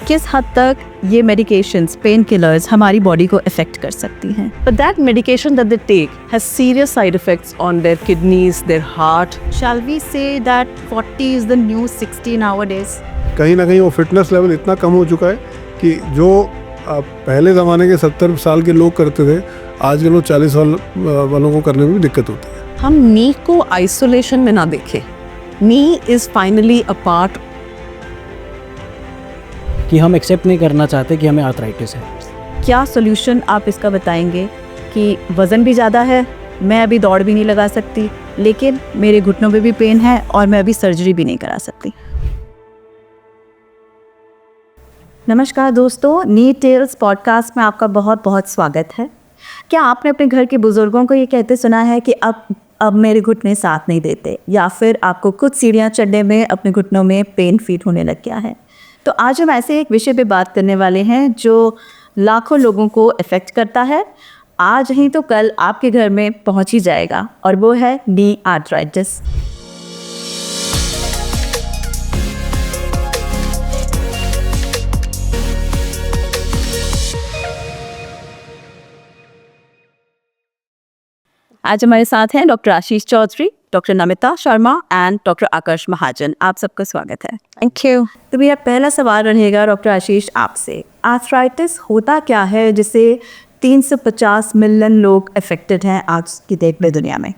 किस हद तक ये मेडिकेशंस, पेन किलर्स हमारी बॉडी को अफेक्ट कर सकती हैं। But that medication that they take has serious side effects on their kidneys, their heart. Shall we say that 40 is the new 60 nowadays? कहीं ना कहीं वो फिटनेस लेवल इतना कम हो चुका है कि जो पहले ज़माने के 70 साल के लोग करते थे, आज के लोग 40 साल वालों को करने में भी दिक्कत होती है। हम नी को आइसोलेशन में ना देखें। नी इज फाइनली अ पार्ट कि हम एक्सेप्ट नहीं करना चाहते कि हमें आर्थराइटिस है। क्या सोल्यूशन आप इसका बताएंगे कि वज़न भी ज़्यादा है, मैं अभी दौड़ भी नहीं लगा सकती, लेकिन मेरे घुटनों में भी पेन है और मैं अभी सर्जरी भी नहीं करा सकती। नमस्कार दोस्तों, नी टेल्स पॉडकास्ट में आपका बहुत बहुत स्वागत है। क्या आपने अपने घर के बुज़ुर्गों को ये कहते सुना है कि अब मेरे घुटने साथ नहीं देते, या फिर आपको कुछ सीढ़ियाँ चढ़ने में अपने घुटनों में पेन फील होने लग गया है? तो आज हम ऐसे एक विषय पे बात करने वाले हैं जो लाखों लोगों को अफेक्ट करता है। आज नहीं तो कल आपके घर में पहुंच ही जाएगा, और वो है नी आर्थराइटिस। आज हमारे साथ हैं doctor Ashish Chaudhary, doctor Namita Sharma and doctor Akash Mahajan. आप सबका स्वागत है। Thank you. तो मेरा पहला सवाल रहेगा डॉक्टर आशीष आपसे, आर्थराइटिस होता क्या है जिससे 350 मिलियन लोग अफेक्टेड हैं आज की डेट में दुनिया में?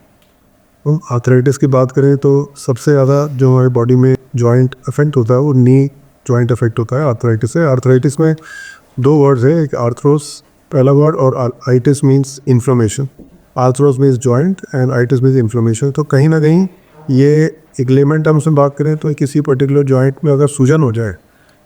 आर्थराइटिस की बात करें तो सबसे ज़्यादा जो हमारी बॉडी में जॉइंट अफेक्ट होता है वो नी जॉइंट अफेक्ट होता है आर्थराइटिस से। आर्थराइटिस में दो वर्ड्स है, एक आर्थरोस पहला वर्ड और itis means inflammation. Arthros means joint and itis means inflammation. तो कहीं ना कहीं ये एक लेमन टर्म्स में बात करें तो किसी पर्टिकुलर जॉइंट में अगर सूजन हो जाए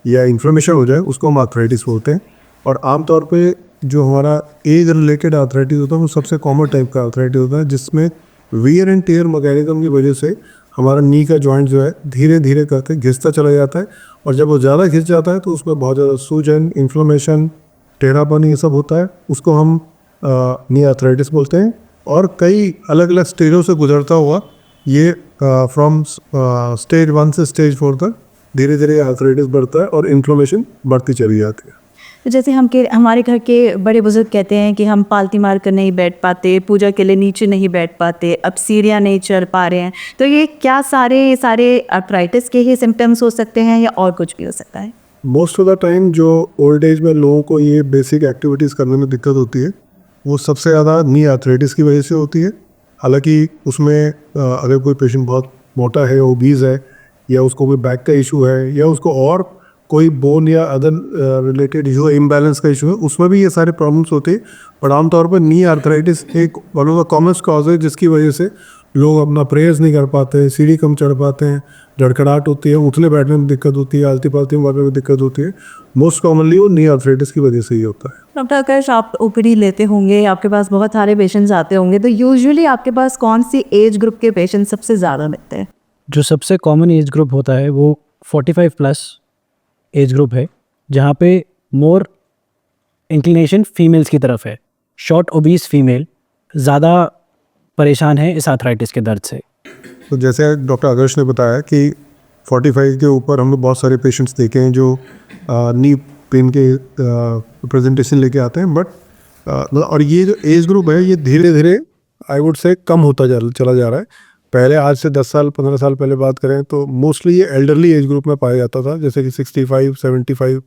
या इन्फ्लेमेशन हो जाए उसको हम आर्थराइटिस बोलते हैं। और आमतौर पे जो हमारा एज रिलेटेड आर्थराइटिस होता है वो सबसे कॉमन टाइप का आर्थराइटिस होता है, जिसमें वियर एंड टेयर मैकेनिज्म की वजह से हमारा नी का जॉइंट जो है धीरे धीरे करके घिसता चला जाता है, और जब वो ज़्यादा घिस जाता है तो उसमें बहुत ज़्यादा सूजन, इन्फ्लेमेशन, टेढ़ापन ये सब होता है। उसको हम नी आर्थराइटिस बोलते हैं। और कई अलग अलग स्टेजों से गुजरता हुआ ये फ्रॉम स्टेज 1 से स्टेज 4 तक धीरे धीरे आर्थराइटिस बढ़ता है और इन्फ्लेमेशन बढ़ती चली जाती है। तो जैसे हमारे घर के बड़े बुजुर्ग कहते हैं कि हम पालती मार कर नहीं बैठ पाते, पूजा के लिए नीचे नहीं बैठ पाते, अब सीढ़ियाँ नहीं चढ़ पा रहे हैं, तो ये क्या सारे आर्थराइटिस के ही सिम्टम्स हो सकते हैं या और कुछ भी हो सकता है? मोस्ट ऑफ द टाइम जो ओल्ड एज में लोगों को ये बेसिक एक्टिविटीज़ करने में दिक्कत होती है वो सबसे ज़्यादा नी आर्थराइटिस की वजह से होती है। हालांकि उसमें अगर कोई पेशेंट बहुत मोटा है, ओबीज है, या उसको कोई बैक का इशू है, या उसको और कोई बोन या अदर रिलेटेड इशू है, इम्बैलेंस का इशू है, उसमें भी ये सारे प्रॉब्लम्स होते हैं। पर आमतौर पर नी आर्थराइटिस एक one of the common cause है जिसकी वजह से लोग अपना प्रेयर्स नहीं कर पाते, सीढ़ी कम चढ़ पाते हैं, धड़कड़ाहट होती है, उठने बैठने में दिक्कत होती है, आलती पालती में में दिक्कत होती है। मोस्ट कॉमनली वो नी आर्थराइटिस की वजह से ही होता है। डॉक्टर आकाश, आप ओपीडी लेते होंगे, आपके पास बहुत सारे पेशेंट्स आते होंगे, तो यूजुअली आपके पास कौन सी एज ग्रुप के पेशेंट सबसे ज़्यादा मिलते हैं? जो सबसे कॉमन एज ग्रुप होता है वो 45 प्लस एज ग्रुप है, जहाँ पे मोर इंक्लिनेशन फीमेल्स की तरफ है। शॉर्ट ओबीस फीमेल ज़्यादा परेशान है इस आर्थराइटिस के दर्द से। तो जैसे डॉक्टर आकाश ने बताया कि 45 के ऊपर हमने बहुत सारे पेशेंट्स देखे हैं जो नी पेन के प्रेजेंटेशन लेके आते हैं, बट और ये जो एज ग्रुप है ये धीरे धीरे आई वुड से कम होता चला जा रहा है। पहले आज से 10 साल 15 साल पहले बात करें तो मोस्टली ये एल्डरली एज ग्रुप में पाया जाता था, जैसे कि 65 75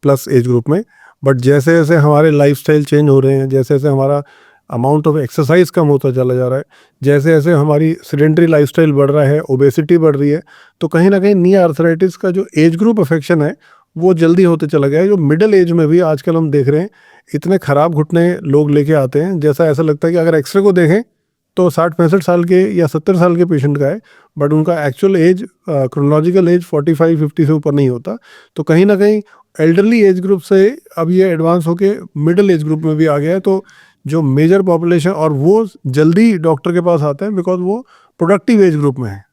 प्लस एज ग्रुप में। बट जैसे जैसे हमारे लाइफस्टाइल चेंज हो रहे हैं, जैसे जैसे हमारा अमाउंट ऑफ एक्सरसाइज कम होता चला जा रहा है, जैसे जैसे हमारी सेडेंटरी लाइफस्टाइल बढ़ रहा है, ओबेसिटी बढ़ रही है, तो कहीं ना कहीं नी आर्थराइटिस का जो एज ग्रुप अफेक्शन है वो जल्दी होते चला गया है। जो मिडिल एज में भी आजकल हम देख रहे हैं इतने ख़राब घुटने लोग लेके आते हैं, जैसा ऐसा लगता है कि अगर एक्सरे को देखें तो 60-65 साल के या 70 साल के पेशेंट का है, बट उनका एक्चुअल एज क्रोनोलॉजिकल एज 45-50 से ऊपर नहीं होता। तो कहीं ना कहीं एल्डरली एज ग्रुप से अब ये एडवांस होके मिडिल एज ग्रुप में भी आ गया है। तो जो मेजर पॉपुलेशन, और वो जल्दी डॉक्टर के पास आते हैं बिकॉज वो प्रोडक्टिव एज ग्रुप में है,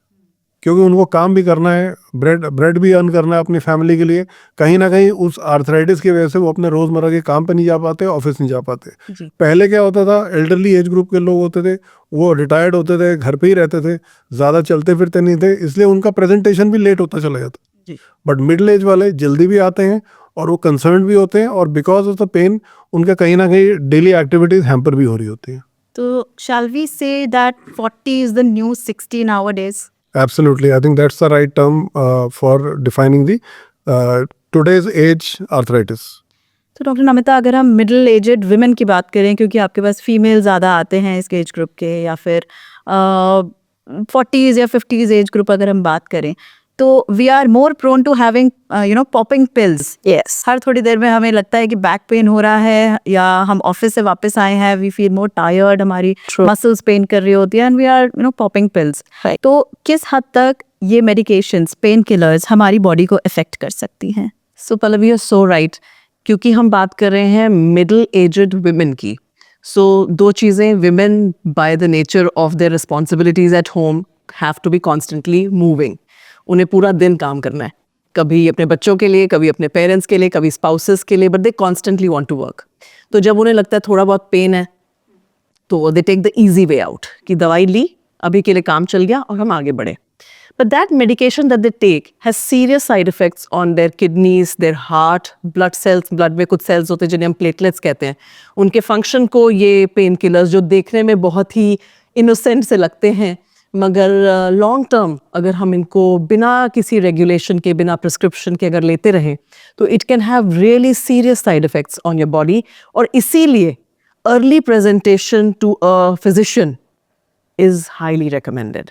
क्योंकि उनको काम भी करना है, ब्रेड भी अर्न करना है अपनी फैमिली के लिए। कहीं ना कहीं उस आर्थराइटिस की वजह से वो अपने रोज़मर्रा के काम पे नहीं जा पाते, ऑफिस नहीं जा पाते। पहले क्या होता था, एल्डरली एज ग्रुप के लोग होते थे, वो रिटायर्ड होते थे, घर पे ही रहते थे, ज़्यादा चलते फिरते नहीं थे, इसलिए उनका प्रेजेंटेशन भी लेट होता चला जाता। बट मिडिल एज वाले जल्दी भी आते हैं और वो कंसर्न भी होते हैं, और बिकॉज ऑफ द पेन उनका कहीं ना कहीं डेली एक्टिविटीज हैम्पर भी हो रही होती हैं. तो shall we say that 40 is the new 60 nowadays? Absolutely, I think that's the right term for defining the today's age arthritis. तो डॉक्टर नमिता, अगर हम मिडिल एजेड विमेन की बात करें, क्योंकि आपके पास फीमेल ज़्यादा आते हैं इस एज ग्रुप के, या फिर 40s या 50s एज ग्रुप अगर हम बात करें, तो we are more prone to having popping pills. Yes, हर थोड़ी देर में हमें लगता है कि बैक पेन हो रहा है, या हम ऑफिस से वापस आए हैं, वी फील मोर टायर्ड, हमारी मसल्स पेन कर रही होती है, and we are popping pills. तो किस हद तक ये मेडिकेशंस, पेन किलर्स हमारी बॉडी को इफेक्ट कर सकती हैं? So Pallavi, you are so right, क्योंकि हम बात कर रहे हैं मिडिल एजड विमेन की. सो दो चीज़ें, women by the nature of their responsibilities at home have to be constantly moving. उन्हें पूरा दिन काम करना है, कभी अपने बच्चों के लिए, कभी अपने पेरेंट्स के लिए, कभी स्पाउसेस के लिए, but they constantly want to work. तो जब उन्हें लगता है थोड़ा बहुत पेन है, तो they take the easy way out, कि दवाई ली, अभी के लिए काम चल गया और हम आगे बढ़े. But that medication that they take has serious side effects on their kidneys, their heart, blood cells. Blood में कुछ cells होते हैं जिन्हें हम platelets कहते हैं. उनके function को ये पेन किलर्स, जो देखने में बहुत ही innocent से लगते हैं, मगर लॉन्ग टर्म अगर हम इनको बिना किसी रेगुलेशन के, बिना प्रिस्क्रिप्शन के अगर लेते रहें, तो it can have really serious side effects on your body. और इसीलिए early presentation to a physician is highly recommended.